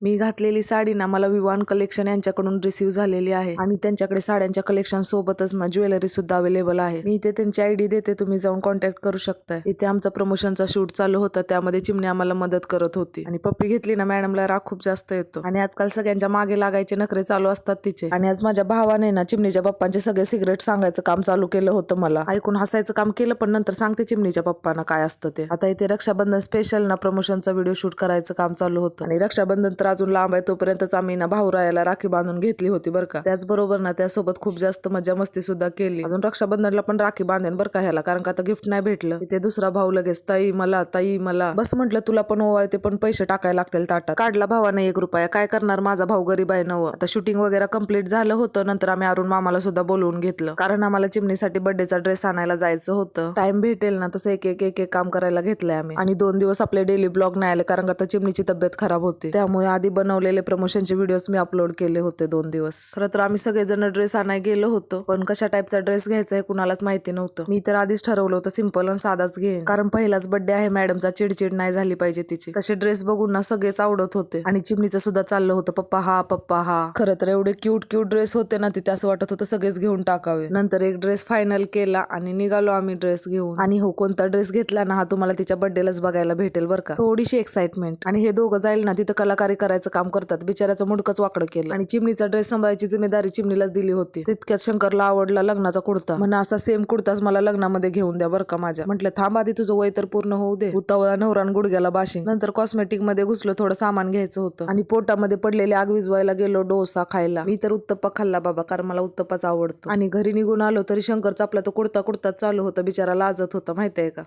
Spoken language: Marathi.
मी घातलेली साडी ना मला विवान कलेक्शन यांच्याकडून रिसीव्ह झालेली आहे आणि त्यांच्याकडे साड्यांच्या कलेक्शन सोबतच ना ज्वेलरी सुद्धा अवेलेबल आहे. मी इथे त्यांची आयडी देते, तुम्ही जाऊन कॉन्टॅक्ट करू शकता. इथे आमचा प्रमोशनचा शूट चालू होता, त्यामध्ये चिमणी आम्हाला मदत करत होती आणि पप्पी घेतली ना मॅडमला राग खूप जास्त येतो आणि आजकाल सगळ्यांच्या मागे लागायचे नखरे चालू असतात तिचे. आणि आज माझ्या भावाने ना चिमणीच्या पप्पांचे सगळे सिक्रेट सांगायचं काम चालू केलं होतं. मला ऐकून हसायचं काम केलं, पण नंतर सांगते चिमणीच्या पप्पांना काय असतं ते. आता इथे रक्षाबंधन स्पेशल ना प्रमोशनचा व्हिडिओ शूट करायचं काम चालू होतं आणि रक्षाबंधन तर अजून लांब आहे, तोपर्यंतच आम्ही ना भाऊरायाला राखी बांधून घेतली होती बरं का. त्याचबरोबर ना त्यासोबत खूप जास्त मजा मस्ती सुद्धा केली. अजून रक्षाबंधनला पण राखी बांधेन बरं का ह्याला, कारण का आता गिफ्ट नाही भेटलं. इथे दुसरा भाऊ लगेच ताई मला बस म्हटलं तुला पण ओवाळते, पण पैसे टाकायला लागतील ताटात. काढला भावाने 1 रुपया, काय करणार माझा भाऊ गरीब आहे नव. आता शूटिंग वगैरे कम्प्लीट झालं होतं. नंतर आम्ही अरुण मामाला सुद्धा बोलवून घेतलं, कारण आम्हाला चिमणीसाठी बर्थडेचा ड्रेस आणायला जायचं होतं. टाइम भेटेल ना तसं एक एक काम करायला घेतलंय आम्ही. आणि 2 दिवस आपले डेली ब्लॉग नाही आले, कारण आता चिमणीची तब्येत खराब होती, त्यामुळे आधी बनवलेले प्रमोशनचे व्हिडिओज मी अपलोड केले होते 2 दिवस. खरं तर आम्ही सगळेजण ड्रेस आणायला गेलो होतो, पण कशा टाईपचा ड्रेस घ्यायचा हे कुणालाच माहिती नव्हतं. मी तर आधीच ठरवलं होतं सिंपल आणि साधाच घेईन, कारण पहिलाच बर्थडे आहे मॅडमचा, चिडचिड नाही झाली पाहिजे तिची. तसे ड्रेस बघून ना सगळेच आवडत होते आणि चिमणीचं सुद्धा चाललं होतं पप्पा हा. खरं तर एवढे क्यूट ड्रेस होते ना तिथे असं वाटत होतं सगळेच घेऊन टाकावे. नंतर एक ड्रेस फायनल केला आणि निघालो आम्ही ड्रेस घेऊन. आणि हो, कोणता ड्रेस घेतला ना हा तुम्हाला तिच्या बर्थडेलाच बघायला भेटेल बरं का. थोडीशी एक्साइटमेंट. आणि हे दोघं जाईल ना तिथं कलाकारी करायचं काम करतात, बिचाऱ्याचं मुडकच वाकडं केलं. आणि चिमणीचा ड्रेस सांभाळायची जिम्मेदारी चिमणीलाच दिली होती. तितक्यात शंकरला आवडला लग्नाचा कुर्ता, म्हणा असा सेम कुर्ताच मला लग्नामध्ये घेऊन द्या बरं का माझ्या. म्हटलं थांब आधी तुझं वय तर पूर्ण होऊ दे. उतावळा नवरान गुडघ्याला बाशिंग. नंतर कॉस्मेटिक मध्ये घुसलो, थोडं सामान घ्यायचं होतं आणि पोटामध्ये पडलेले आग विझवायला गेलो डोसा खायला. मी तर उत्तप्पा खाल्ला बाबा, कारण मला उत्तप्पाच आवडतो. आणि घरी निघून आलो तरी शंकरचा आपला तो कुर्ता चालू होता, बिचारा लाजत होता माहितीये का.